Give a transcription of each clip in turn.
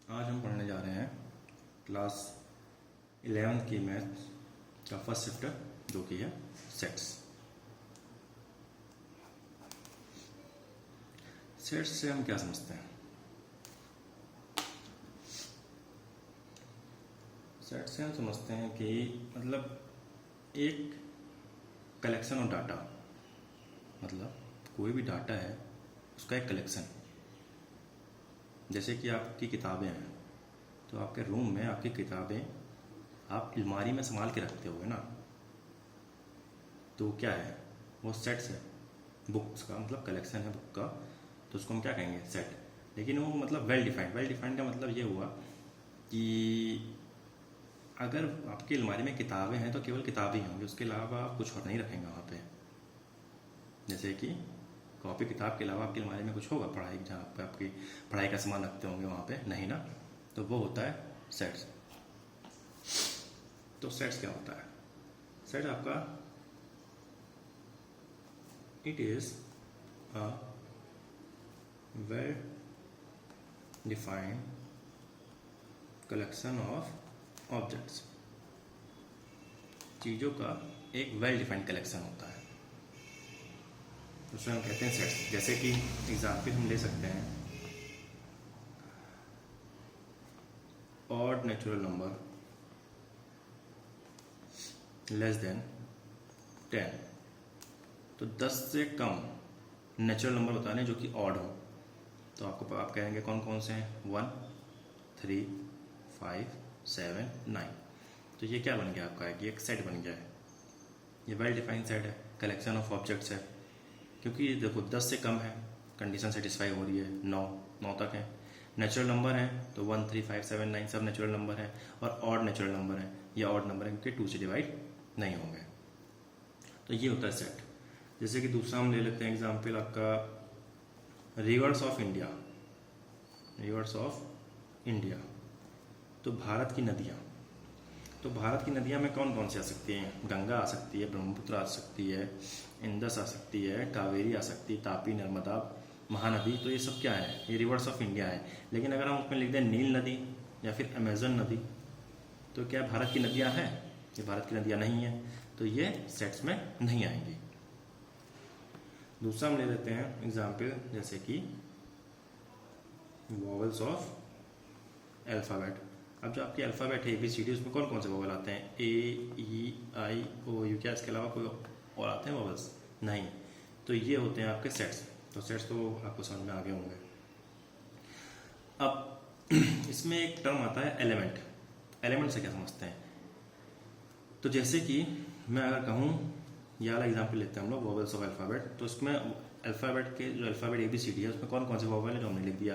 आज हम पढ़ने जा रहे हैं क्लास 11 की मैथ्स का फर्स्ट चैप्टर जो कि है सेट्स। सेट्स से हम क्या समझते हैं? सेट्स से हम समझते हैं कि मतलब एक कलेक्शन ऑफ डाटा, मतलब कोई भी डाटा है उसका एक कलेक्शन। जैसे कि आपकी किताबें हैं तो आपके रूम में आपकी किताबें आप अलमारी में संभाल के रखते होगे ना, तो क्या है वो सेट्स है। बुक्स का मतलब कलेक्शन है बुक का, तो उसको हम क्या कहेंगे? सेट। लेकिन वो मतलब वेल डिफाइंड का मतलब ये हुआ कि अगर आपकी अलमारी में किताबें हैं तो केवल किताबें ही होंगी, उसके अलावा आप कुछ और नहीं रखेंगे वहाँ पे। जैसे कि कॉपी किताब के अलावा आपकी अलमारी में कुछ होगा पढ़ाई, जहाँ पे आपकी पढ़ाई का सामान रखते होंगे वहाँ पे नहीं ना, तो वो होता है सेट्स। तो सेट्स क्या होता है? सेट आपका it is a well defined collection of objects. चीज़ों का एक वेल डिफाइंड कलेक्शन होता है, उसे हम कहते हैं सेट्स। जैसे कि एग्जाम्पल हम ले सकते हैं odd natural number less than 10, तो 10 से कम नेचुरल नंबर बताने जो कि ऑड हो, तो आप कहेंगे कौन कौन से हैं? 1, 3, 5, 7, 9। तो ये क्या बन गया आपका? ये एक सेट बन गया है। ये वेल डिफाइंड सेट है, कलेक्शन ऑफ ऑब्जेक्ट्स है, क्योंकि देखो 10 से कम है, कंडीशन सेटिस्फाई हो रही है, 9 तक है। नेचुरल नंबर है तो 1, 3, 5, 7, 9 सब नेचुरल नंबर है, और ऑड नेचुरल नंबर है, ये ऑड नंबर है क्योंकि 2 से डिवाइड नहीं होंगे। तो ये होता है सेट। जैसे कि दूसरा हम ले लेते हैं एग्जाम्पल आपका reverse of India. Reverse of India तो भारत की नदियाँ, तो भारत की नदियाँ में कौन कौन सी आ सकती हैं? गंगा आ सकती है, ब्रह्मपुत्र आ सकती है, इंदस आ सकती है, कावेरी आ सकती है, तापी, नर्मदा, महानदी। तो ये सब क्या है? ये रिवर्स ऑफ इंडिया है। लेकिन अगर हम उसमें लिख दें नील नदी या फिर अमेजन नदी, तो क्या भारत की नदियाँ हैं? ये भारत की नदियाँ नहीं है, तो ये सेट्स में नहीं आएंगी। दूसरा हम ले लेते हैं एग्जाम्पल, जैसे कि वॉवल्स ऑफ अल्फ़ाबेट। अब जो आपकी अल्फ़ाबेट है ABCD, उसमें कौन कौन से वॉवल आते हैं? A, E, I, O, U। क्या इसके अलावा कोई और आते हैं वॉवल्स? नहीं। तो ये होते हैं आपके सेट्स। तो सेट्स तो आपको समझ में आ गए होंगे। अब इसमें एक टर्म आता है एलिमेंट। एलिमेंट से क्या समझते हैं? तो जैसे कि मैं अगर कहूँ, ये वाला एग्जाम्पल लेते हैं हम लोग वॉवल्स ऑफ अल्फ़ाबेट, तो उसमें अल्फ़ाबेट के जो अल्फ़ाबेट ABCD है उसमें कौन कौन से वॉवल है जो हमने लिख दिया।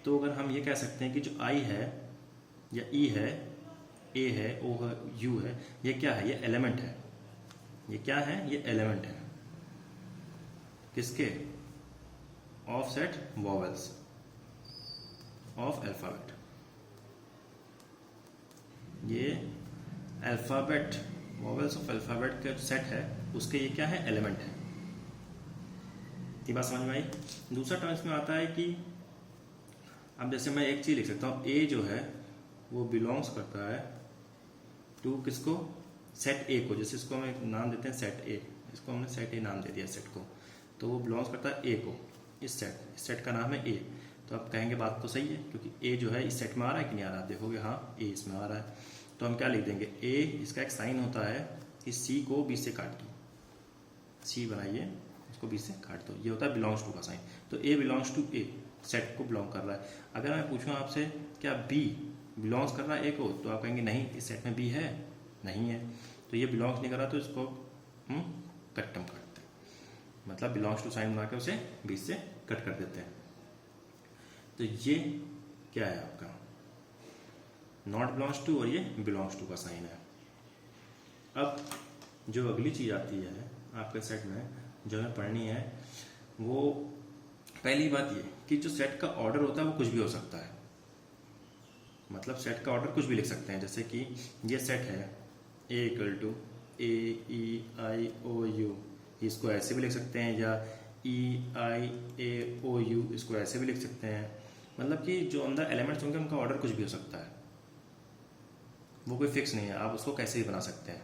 तो अगर हम ये कह सकते हैं कि जो I है या E है, A है, O है, U है, ये क्या है? ये एलिमेंट है। ये क्या है? ये एलिमेंट है किसके? Of set vowels of alphabet. ये अल्फ़ाबेट वॉवल्स ऑफ अल्फ़ाबेट का सेट है, उसके ये क्या है? एलिमेंट है। ये बात समझ में आई? दूसरा टर्म इसमें आता है कि अब जैसे मैं एक चीज़ लिख सकता हूँ, A जो है वो बिलोंग्स करता है टू किसको? सेट A को। जैसे इसको हम एक नाम देते हैं सेट A, इसको हमने सेट A नाम दे दिया सेट को, तो वो बिलोंग्स करता है A को। इस सेट का नाम है A। तो आप कहेंगे बात तो सही है, क्योंकि A जो है इस सेट में आ रहा है कि नहीं आ रहा? देखोगे हाँ A इसमें आ रहा है, तो हम क्या लिख देंगे? A, इसका एक साइन होता है कि C को B से काट दो, C बनाइए, इसको B से काट दो, ये होता है बिलोंग्स टू का साइन। तो A belongs to A, set को बिलोंग कर रहा है। अगर मैं पूछूं आपसे क्या B बिलोंग्स कर रहा है A को, तो आप कहेंगे नहीं, इस सेट में B है नहीं है, तो ये बिलोंग्स नहीं कर रहा, तो इसको कट करते हैं, मतलब बिलोंग्स टू साइन बना के उसे B से कट कर देते हैं। तो ये क्या है आपका? नॉट बिलोंग्स टू, और ये बिलोंग्स टू का साइन है। अब जो अगली चीज़ आती है आपके सेट में जो हमें पढ़नी है, वो पहली बात ये कि जो सेट का ऑर्डर होता है वो कुछ भी हो सकता है। मतलब सेट का ऑर्डर कुछ भी लिख सकते हैं। जैसे कि ये सेट है A = A, E, I, O, U, इसको ऐसे भी लिख सकते हैं, या E, I, A, O, U इसको ऐसे भी लिख सकते हैं। मतलब कि जो अंदर एलिमेंट्स होंगे उनका ऑर्डर कुछ भी हो सकता है, वो कोई फिक्स नहीं है, आप उसको कैसे भी बना सकते हैं।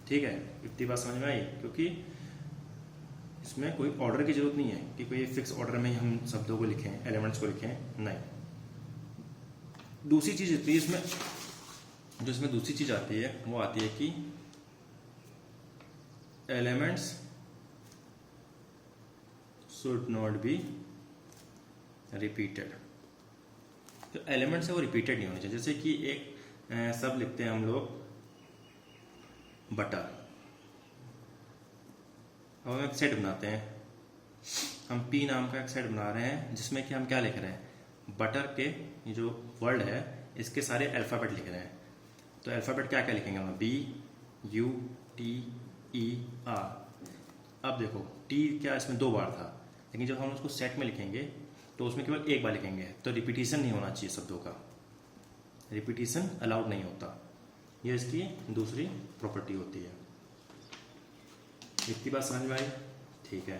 ठीक है, इतनी बात समझ में आई? क्योंकि इसमें कोई ऑर्डर की जरूरत नहीं है कि कोई फिक्स ऑर्डर में ही हम शब्दों को लिखें, एलिमेंट्स को लिखें, नहीं। दूसरी चीज इतनी इसमें, जो इसमें दूसरी चीज आती है वो आती है कि elements should not be repeated. जो एलिमेंट्स है वो रिपीटेड नहीं होने चाहिए। जैसे कि एक सब लिखते हैं हम लोग बटर, अब हम एक सेट बनाते हैं, हम पी नाम का एक सेट बना रहे हैं जिसमें कि हम क्या लिख रहे हैं, बटर के ये जो वर्ड है इसके सारे अल्फ़ाबेट लिख रहे हैं। तो अल्फ़ाबेट क्या क्या लिखेंगे हम, B U T E R. अब देखो टी क्या इसमें 2 बार था, लेकिन जब हम उसको सेट में लिखेंगे तो उसमें केवल 1 बार लिखेंगे, तो रिपीटिशन नहीं होना चाहिए शब्दों का, रिपीटिशन अलाउड नहीं होता। ये इसकी दूसरी प्रॉपर्टी होती है। इतनी बात समझ में आई? ठीक है।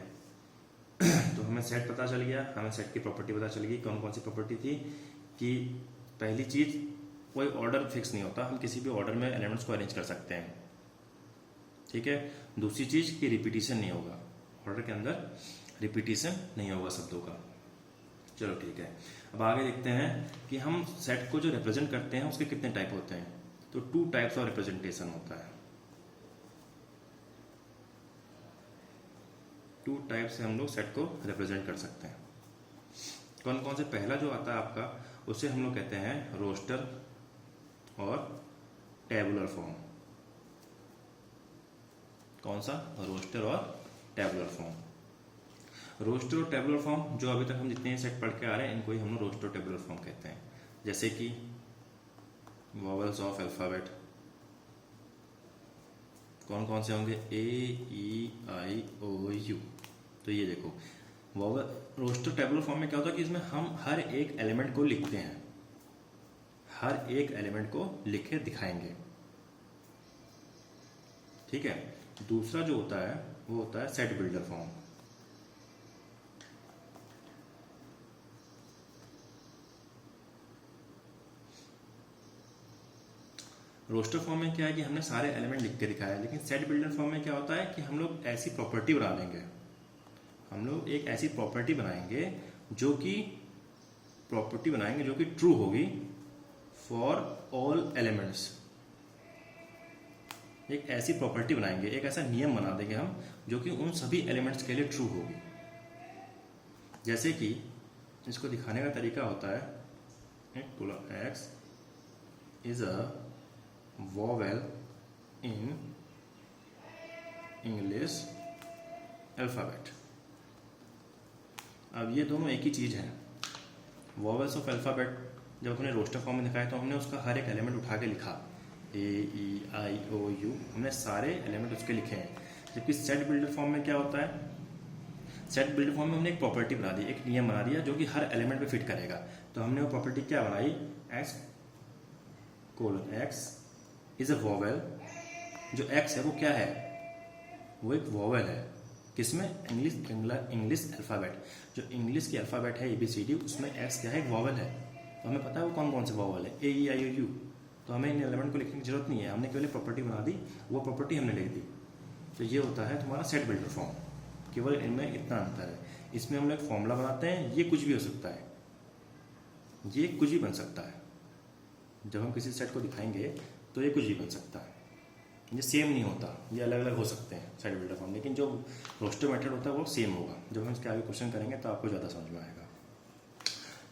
तो हमें सेट पता चल गया, हमें सेट की प्रॉपर्टी पता चल गई। कौन कौन सी प्रॉपर्टी थी कि पहली चीज कोई ऑर्डर फिक्स नहीं होता, हम किसी भी ऑर्डर में एलिमेंट्स को अरेंज कर सकते हैं। ठीक है। दूसरी चीज कि रिपीटिशन नहीं होगा, ऑर्डर के अंदर रिपीटिशन नहीं होगा शब्दों का। चलो ठीक है, अब आगे देखते हैं कि हम सेट को जो रिप्रेजेंट करते हैं उसके कितने टाइप होते हैं। तो 2 टाइप्स ऑफ रिप्रेजेंटेशन होता है, 2 टाइप से हम लोग सेट को रिप्रेजेंट कर सकते हैं। कौन कौन से? पहला जो आता है आपका, उसे हम लोग कहते हैं रोस्टर और टेबुलर फॉर्म। कौन सा? रोस्टर और टेबुलर फॉर्म। रोस्टर और टेबुलर फॉर्म जो अभी तक हम जितने सेट पढ़ के आ रहे हैं इनको ही हम लोग रोस्टर और टेबुलर फॉर्म कहते हैं। जैसे कि वॉवेल्स ऑफ अल्फाबेट कौन कौन से होंगे, ए ई आई ओ यू। तो ये देखो वॉवेल रोस्टर टेबुलर फॉर्म में क्या होता है कि इसमें हम हर एक एलिमेंट को लिखते हैं, हर एक एलिमेंट को लिखे दिखाएंगे। ठीक है। दूसरा जो होता है वो होता है set builder form. Roster form में क्या है कि हमने सारे एलिमेंट लिख के दिखाया है, लेकिन सेट बिल्डर फॉर्म में क्या होता है कि हम लोग ऐसी प्रॉपर्टी बना लेंगे, हम लोग एक ऐसी प्रॉपर्टी बनाएंगे जो कि ट्रू होगी फॉर ऑल एलिमेंट्स। एक ऐसी प्रॉपर्टी बनाएंगे, एक ऐसा नियम बना देंगे हम जो कि उन सभी एलिमेंट्स के लिए ट्रू होगी। जैसे कि इसको दिखाने का तरीका होता है x is a vowel in English alphabet। अब ये दोनों एक ही चीज है। वॉवेल्स ऑफ अल्फाबेट जब हमने रोस्टर फॉर्म में दिखाया तो हमने उसका हर एक एलिमेंट उठा के लिखा, ए ई आई ओ यू, हमने सारे एलिमेंट उसके लिखे हैं। जबकि सेट बिल्डर फॉर्म में क्या होता है, सेट बिल्डर फॉर्म में हमने एक प्रॉपर्टी बना दी, एक नियम बना दिया जो कि हर एलिमेंट पे फिट करेगा। तो हमने वो प्रॉपर्टी क्या बनाई, x इज अ वॉवेल। जो x है वो क्या है, वो एक वॉवेल है। किसमें? English alphabet. जो इंग्लिश की अल्फाबेट है ABCD, उसमें x क्या है, एक वॉवेल है। तो हमें पता है वो कौन कौन से वॉवेल है, ए ई आई ओ यू। तो हमें इन एलिमेंट को लिखने की जरूरत नहीं है, हमने केवल प्रॉपर्टी बना दी, वो प्रॉपर्टी हमने लिख दी। तो ये होता है तुम्हारा सेट बिल्डर फॉर्म। केवल इनमें इतना अंतर है, इसमें हम लोग एक फॉर्मूला बनाते हैं, ये कुछ भी हो सकता है, ये कुछ भी बन सकता है। जब हम किसी सेट को दिखाएंगे तो ये कुछ भी बन सकता है, ये सेम नहीं होता, ये अलग अलग हो सकते हैं सेट बिल्डर फॉर्म। लेकिन जो रोस्टर मेथड होता है वो सेम होगा। जब हम इसके आगे क्वेश्चन करेंगे तो आपको ज़्यादा समझ में आएगा।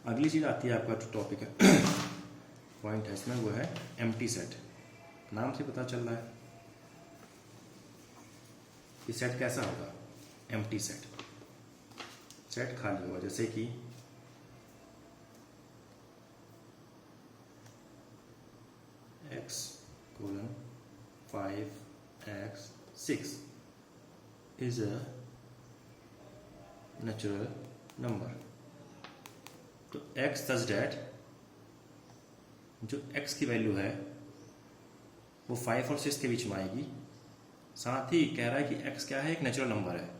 अगली चीज़ आती है, आपका जो टॉपिक है पॉइंट है इसमें, वो है एम्प्टी सेट। नाम से पता चल रहा है कि सेट कैसा होगा, एम्प्टी सेट। सेट खाली होगा, जैसे कि x:5x6 is a natural number। तो x such that जो x की वैल्यू है वो 5 और 6 के बीच में आएगी। साथ ही कह रहा है कि x क्या है, एक नेचुरल नंबर है।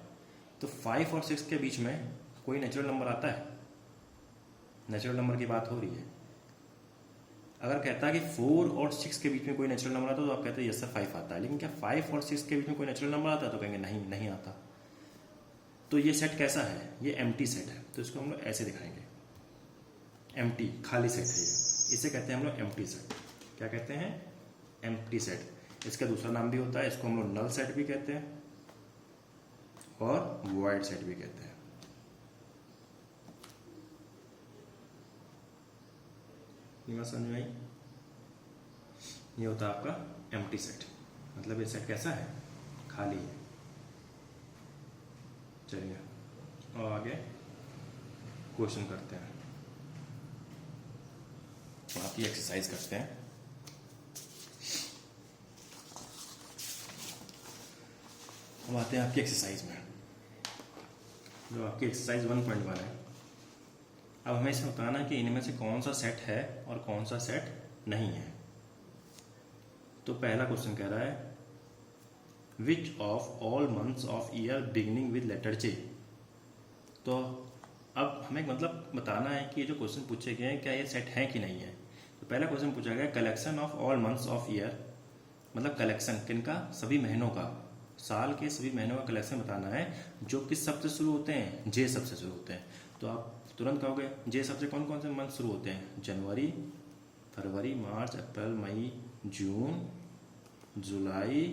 तो 5 और 6 के बीच में कोई नेचुरल नंबर आता है? नेचुरल नंबर की बात हो रही है। अगर कहता है कि 4 और 6 के बीच में कोई नेचुरल नंबर आता है तो आप कहते हैं यस सर 5 आता है, लेकिन क्या 5 और 6 के बीच में कोई नेचुरल नंबर आता है तो कहेंगे नहीं, नहीं आता। तो ये सेट कैसा है? ये एम्प्टी सेट है, तो इसको हम लोग ऐसे दिखाएंगे, एम्प्टी, खाली सेट है ये, इसे कहते हैं हम लोग एम्प्टी सेट। क्या कहते हैं? Empty set. इसका दूसरा नाम भी होता है, इसको हम लोग नल सेट भी कहते हैं और वॉइड सेट भी कहते हैं। ये बात समझ में आई? ये होता है आपका एम्प्टी सेट, मतलब ये सेट कैसा है? खाली है। चलिए और आगे क्वेश्चन करते हैं, आपकी एक्सरसाइज करते हैं। अब आते हैं आपकी एक्सरसाइज में, जो आपकी एक्सरसाइज 1.1 है। अब हमें इसे बताना है कि इनमें से कौन सा सेट है और कौन सा सेट नहीं है। तो पहला क्वेश्चन कह रहा है which of all months of year beginning with letter J. तो अब हमें मतलब बताना है कि ये जो क्वेश्चन पूछे गए हैं क्या ये सेट है कि नहीं है। तो पहला क्वेश्चन पूछा गया collection of all months of year, मतलब कलेक्शन किनका? सभी महीनों का, साल के सभी महीनों का कलेक्शन बताना है जो किस शब्द से शुरू होते हैं? जे शब्द से शुरू होते हैं। तो आप तुरंत कहोगे जे शब्द से कौन कौन से मंथ शुरू होते हैं? जनवरी, फरवरी, मार्च, अप्रैल, मई, जून, जुलाई,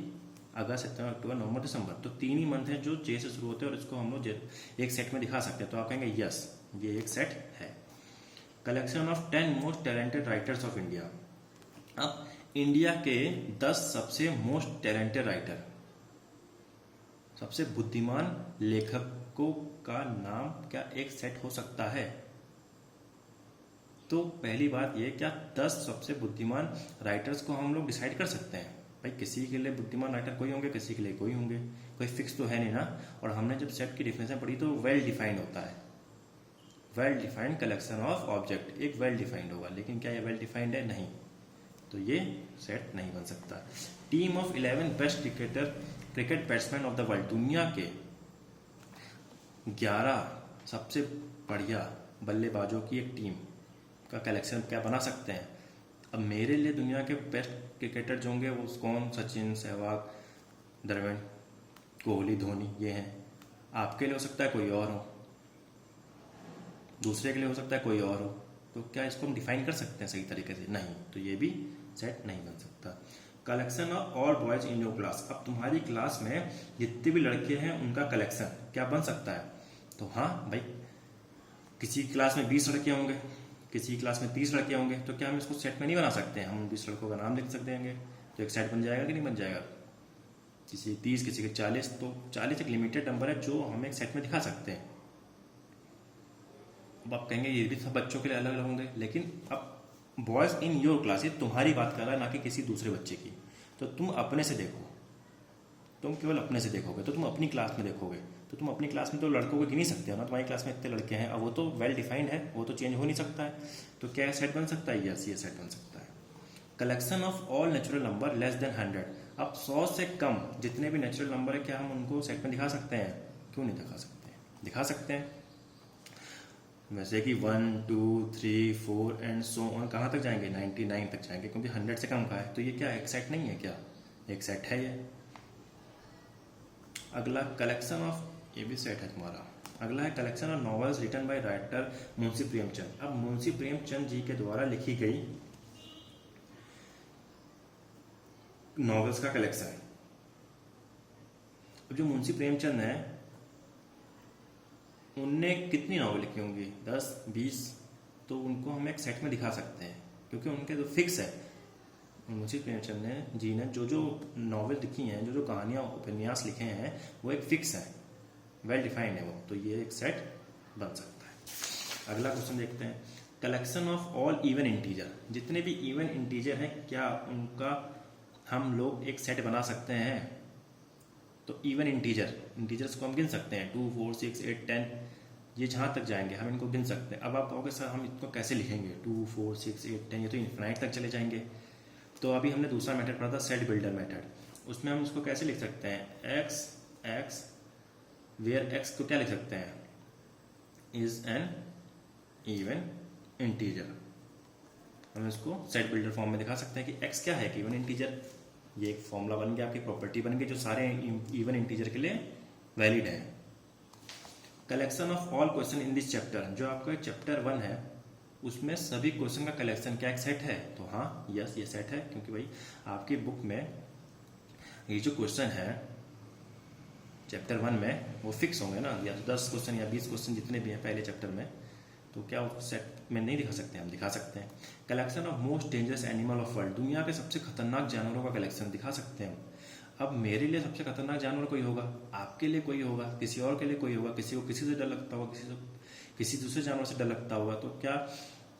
अगस्त, सितंबर, अक्टूबर, नवंबर, दिसंबर। तो 3 ही मंथ हैं जो जे से शुरू होते हैं और इसको हम लोग एक सेट में दिखा सकते हैं। तो आप कहेंगे यस ये एक सेट है। Collection of 10 most talented writers of India. अब इंडिया के 10 सबसे मोस्ट टैलेंटेड राइटर, सबसे बुद्धिमान लेखकों का नाम क्या एक सेट हो सकता है? तो पहली बात ये, क्या 10 सबसे बुद्धिमान राइटर्स को हम लोग डिसाइड कर सकते हैं? भाई किसी के लिए बुद्धिमान राइटर कोई होंगे, किसी के लिए कोई होंगे, कोई फिक्स तो है नहीं ना। और हमने जब सेट की डिफिनेशन पढ़ी तो वेल डिफाइंड होता है, well defined collection of object, एक वेल डिफाइंड होगा। लेकिन क्या ये वेल डिफाइंड है? नहीं, तो ये सेट नहीं बन सकता। Team of 11 best cricket batsman of the world, दुनिया के 11 सबसे बढ़िया बल्लेबाजों की एक टीम का कलेक्शन क्या बना सकते हैं? अब मेरे लिए दुनिया के बेस्ट क्रिकेटर जो होंगे वो कौन? सचिन, सहवाग, द्रविड़, कोहली, धोनी, ये हैं। आपके लिए हो सकता है कोई और हो, दूसरे के लिए हो सकता है कोई और हो। तो क्या इसको हम डिफाइन कर सकते हैं सही तरीके से? नहीं, तो ये भी सेट नहीं बन सकता। Collection of all boys in your class. अब तुम्हारी क्लास में जितने भी लड़के हैं उनका कलेक्शन क्या बन सकता है? तो हाँ भाई, किसी क्लास में 20 लड़के होंगे, किसी क्लास में 30 लड़के होंगे, तो क्या हम इसको सेट में नहीं बना सकते हैं? हम 20 लड़कों का नाम लिख सकते हैं, तो एक सेट बन जाएगा कि नहीं बन जाएगा? किसी 30, किसी के 40, तो 40 एक लिमिटेड नंबर है जो हम एक सेट में दिखा सकते हैं। अब आप कहेंगे ये भी सब बच्चों के लिए अलग अलग होंगे, लेकिन अब बॉयज इन योर क्लास, ये तुम्हारी बात कर रहा है ना कि किसी दूसरे बच्चे की। तो तुम अपने से देखो, तुम केवल अपने से देखोगे तो तुम अपनी क्लास में देखोगे, तो तुम अपनी क्लास में तो लड़कों को गिन नहीं सकते हो ना, तुम्हारी क्लास में इतने लड़के हैं। अब वो तो वेल डिफाइंड है, वो तो चेंज हो नहीं सकता है। तो क्या सेट बन सकता है? यस, ये सेट बन सकता है। Collection of all natural number less than 100। अब 100 से कम जितने भी नेचुरल नंबर है, क्या हम उनको सेट में दिखा सकते हैं? क्यों नहीं दिखा सकते? दिखा सकते हैं। वैसे कि 1, 2, 3, 4 एंड सो ऑन कहाँ तक जाएंगे? 99 तक जाएंगे, क्योंकि 100 से कम का है। तो ये क्या एक सेट नहीं है? क्या एक सेट है ये? अगला कलेक्शन ऑफ, ये भी सेट है तुम्हारा। अगला है collection of novels written by writer Munshi Premchand. अब मुंशी प्रेमचंद जी के द्वारा लिखी गई नॉवेल्स का कलेक्शन। अब जो मुंशी प्रेमचंद है उनने कितनी नॉवेल लिखी होंगी? 10, 20। तो उनको हम एक सेट में दिखा सकते हैं, क्योंकि उनके तो फिक्स है। मुंशी प्रेमचंद जी ने जो जो नॉवेल लिखी हैं, जो जो कहानियाँ, उपन्यास लिखे हैं, वो एक फिक्स है, वेल डिफाइंड है वो। तो ये एक सेट बन सकता है। अगला क्वेश्चन देखते हैं, collection of all even integer. जितने भी इवन इंटीजर हैं, क्या उनका हम लोग एक सेट बना सकते हैं? तो इवन इंटीजर्स को हम गिन सकते हैं, 2, 4, 6, 8, 10, ये जहाँ तक जाएंगे हम इनको गिन सकते हैं। अब आप कहोगे सर हम इसको कैसे लिखेंगे? 2, 4, 6, 8, 10, ये तो इन्फिनाइट तक चले जाएंगे। तो अभी हमने दूसरा मेथड पढ़ा था, सेट बिल्डर मेथड। उसमें हम इसको कैसे लिख सकते हैं? x वेयर x को क्या लिख सकते हैं? Is an even integer. हम इसको सेट बिल्डर फॉर्म में दिखा सकते हैं कि x क्या है, कि इवन इंटीजर। ये एक फॉर्मूला बन गया, आपकी प्रॉपर्टी बन गई जो सारे इवन इंटीजर के लिए वैलिड है। Collection of all question in this chapter, जो आपका चैप्टर 1 है उसमें सभी क्वेश्चन का कलेक्शन क्या एक सेट है? तो हाँ, यस, ये सेट है, क्योंकि भाई आपकी बुक में ये जो क्वेश्चन है चैप्टर 1 में वो फिक्स होंगे ना, या तो 10 क्वेश्चन या 20 क्वेश्चन जितने भी हैं पहले चैप्टर में, तो क्या वो सेट में नहीं दिखा सकते? हम दिखा सकते हैं। Collection of most dangerous animal of world, दुनिया के सबसे खतरनाक जानवरों का कलेक्शन दिखा सकते हैं। अब मेरे लिए सबसे खतरनाक जानवर कोई होगा, आपके लिए कोई होगा, किसी और के लिए कोई होगा, किसी को किसी से डर लगता होगा, किसी दूसरे जानवर से डर लगता होगा, तो क्या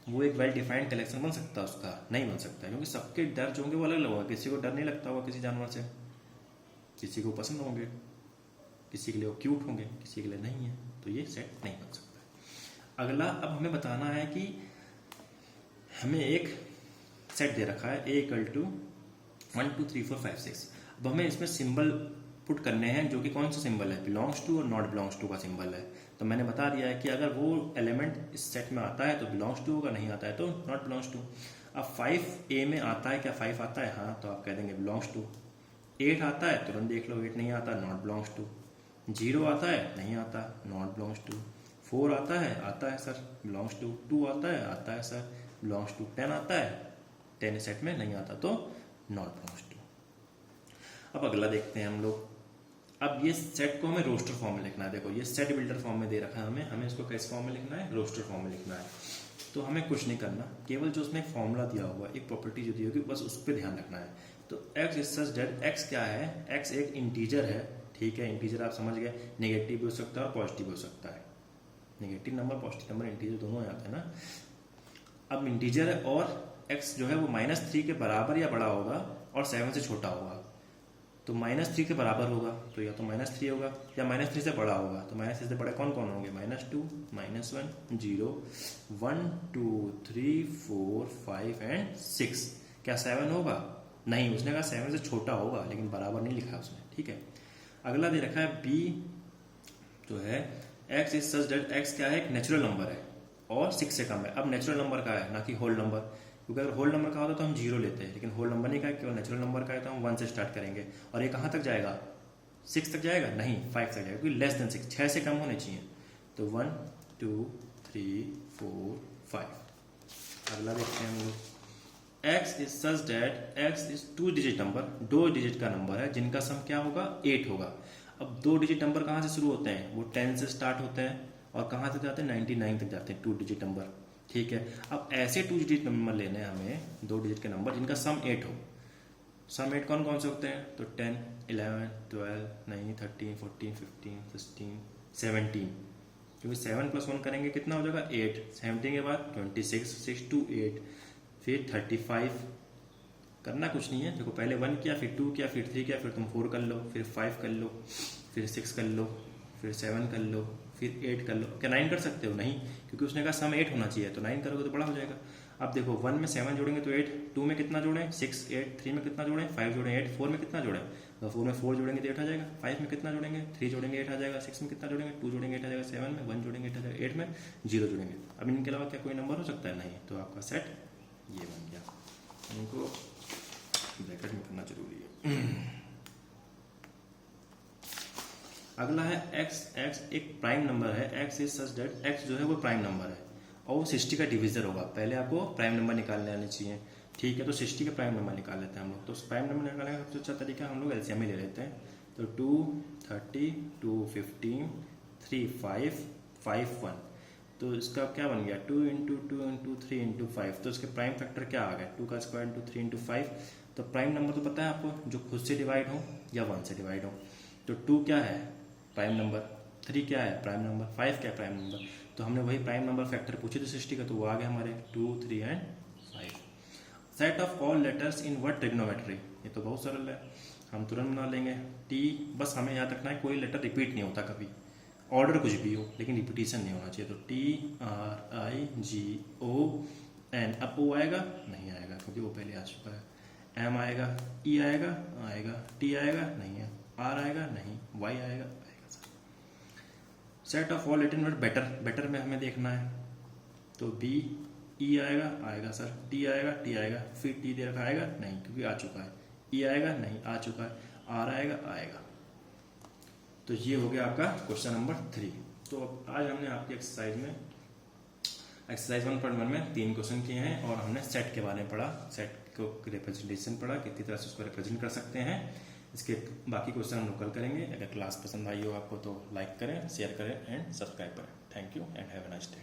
वो एक वेल डिफाइंड कलेक्शन बन सकता है? उसका नहीं बन सकता, क्योंकि सबके डर जो होंगे वो अलग अलग होगा। किसी को डर नहीं लगता होगा किसी जानवर से, किसी को पसंद होंगे, किसी के लिए वो क्यूट होंगे, किसी के लिए नहीं है, तो ये सेट नहीं बन सकता। अगला अब हमें बताना है कि हमें एक सेट दे रखा है a = 1 2 3 4 5 6। अब हमें इसमें सिंबल पुट करने हैं, जो कि कौन सा सिंबल है? बिलोंग्स टू और नॉट बिलोंग्स टू का सिंबल है। तो मैंने बता दिया है कि अगर वो एलिमेंट इस सेट में आता है तो बिलोंग्स टू होगा, नहीं आता है तो नॉट बिलोंग्स टू। अब 5a में आता है क्या? 5 आता है, हाँ, तो आप कह देंगे बिलोंग्स टू। 8 आता है, तुरंत देख लो, 8 नहीं आता, नॉट बिलोंग्स टू। 0 आता है, नहीं आता, नॉट बिलोंग्स टू। 4 आता है सर, बिलोंग्स टू। 2 आता है सर, बिलोंग्स टू। 10 आता है, 10 सेट में नहीं आता तो नॉट बिलोंग्स टू। अब अगला देखते हैं हम लोग। अब ये सेट को हमें रोस्टर फॉर्म में लिखना है। देखो ये सेट बिल्डर फॉर्म में दे रखा है हमें इसको किस फॉर्म में लिखना है? रोस्टर फॉर्म में लिखना है। तो हमें कुछ नहीं करना, केवल जो उसमें एक फॉर्मूला दिया होगा, एक प्रॉपर्टी जो दी होगी, बस उस पर ध्यान रखना है। तो x is such that x क्या है? x एक इंटीजर है, ठीक है। इंटीजर आप समझ गए, नेगेटिव भी हो सकता है और पॉजिटिव भी हो सकता है। Negative number, positive number, integer दोनों आते हैं ना। अब इंटीजर है और x जो है वो -3 के बराबर या बड़ा होगा और 7 से छोटा होगा। तो -3 के बराबर होगा तो या तो -3 होगा या -3 से बड़ा होगा। तो -3 से बड़े कौन कौन होंगे? -2, -1, 0, 1 2 3 4 5 एंड 6। क्या 7 होगा? नहीं, उसने कहा 7 से छोटा होगा, लेकिन बराबर नहीं लिखा उसने, ठीक है। अगला दे रखा है b जो है x is such that x क्या है? एक नेचुरल नंबर है और 6 से कम है। अब नेचुरल नंबर का है, ना कि होल नंबर, क्योंकि अगर होल नंबर का होता तो हम 0 लेते हैं, लेकिन होल नंबर नहीं का, केवल नेचुरल नंबर का है तो हम 1 से स्टार्ट करेंगे। और ये कहाँ तक जाएगा? 6 तक जाएगा? नहीं, 5 तक जाएगा, क्योंकि लेस देन 6, 6 से कम होने चाहिए। तो 1 2 3 4 5। अगला देखते हैं हम लोग। x is such that x is 2 digit number, 2 digit का नंबर है जिनका सम क्या होगा? 8 होगा। अब 2 डिजिट नंबर कहाँ से शुरू होते हैं? वो 10 से स्टार्ट होते हैं और कहाँ तक जाते हैं? 99 तक जाते हैं 2 डिजिट नंबर, ठीक है। अब ऐसे 2 डिजिट नंबर लेने हैं हमें, 2 डिजिट के नंबर जिनका सम 8 हो। सम 8 कौन कौन से होते हैं? तो 10 11 12 नहीं 13 14 15 16 17, क्योंकि 7 + 1 करेंगे कितना हो जाएगा? 8। 17 के बाद 26, 6 2 8, फिर 35। करना कुछ नहीं है, देखो पहले 1 किया, फिर 2 किया, फिर 3 किया, फिर तुम 4 कर लो, फिर 5 कर लो, फिर 6 कर लो, फिर 7 कर लो, फिर 8 कर लो। क्या 9 कर सकते हो? नहीं, क्योंकि उसने कहा सम 8 होना चाहिए, तो 9 करोगे तो बड़ा हो जाएगा। अब देखो 1 में 7 जोड़ेंगे तो 8, 2 में कितना जोड़ें? 6 8, 3 में कितना जोड़ें? 5 जोड़ें 8, 4 में कितना जोड़ें? तो 4 में 4 जोड़ेंगे तो 8 आ जाएगा। 5 में कितना जोड़ेंगे? 3 जोड़ेंगे 8 आ जाएगा। 6 में कितना जोड़ेंगे? 2 जोड़ेंगे 8 आ जाएगा। 7 में 1 जोड़ेंगे 8 आ जाएगा। 8 में 0 जोड़ेंगे। अब इनके अलावा क्या कोई नंबर हो सकता है? नहीं। तो आपका सेट ये बन गया। इनको ब्रैकेट में करना जरूरी है। अगला है x एक प्राइम नंबर है। x is such that x जो है वो प्राइम नंबर है और वो 60 का डिविजर होगा। पहले आपको प्राइम नंबर निकालने आने चाहिए, ठीक है। तो 60 का प्राइम नंबर निकाल लेते हैं हम लोग। तो प्राइम नंबर निकालने का सबसे अच्छा तरीका हम लोग एलसीएम ही ले लेते हैं। तो 2 30 2 15 3 5 5 1। तो इसका क्या बन गया? 2 × 2 × 3 × 5। तो इसके प्राइम फैक्टर क्या आ गया? 2 का स्क्वायर × 3 × 5। तो प्राइम नंबर तो पता है आपको, जो खुद से डिवाइड हो या 1 से डिवाइड हो। तो 2 क्या है? Prime number. 3 क्या है? Prime number. 5 क्या है? Prime number. तो हमने वही प्राइम नंबर फैक्टर पूछे थे 60 का, तो वो आ गया हमारे 2 3 and 5। Set of all letters in word trigonometry, ये तो बहुत सरल है, हम तुरंत बना लेंगे। टी, बस हमें याद रखना है कोई लेटर रिपीट नहीं होता कभी, ऑर्डर कुछ भी हो लेकिन रिपीटिशन नहीं होना चाहिए। तो TRIGON। अब O आएगा? नहीं आएगा, क्योंकि वो पहले आ चुका है। M आएगा? E आएगा? आएगा। T आएगा? नहीं है। R आएगा? नहीं। Y आएगा? Set of all Latin word better, better में हमें देखना है। तो B ई आएगा, आएगा सर, टी आएगा, टी आएगा, फिर टी दे रखा आएगा नहीं क्योंकि आ चुका है, ई आएगा नहीं, आ चुका है, आर आएगा, आएगा। तो ये हो गया आपका क्वेश्चन नंबर 3। तो आज हमने आपकी एक्सरसाइज 1.1 में 3 क्वेश्चन किए हैं और हमने सेट के बारे में पढ़ा, सेट को रिप्रेजेंटेशन पढ़ा, कितनी तरह से उसको रिप्रेजेंट कर सकते हैं। इसके बाकी क्वेश्चन हम लोग कल करेंगे। अगर क्लास पसंद आई हो आपको तो लाइक करें, शेयर करें एंड सब्सक्राइब करें। Thank you and have a nice day.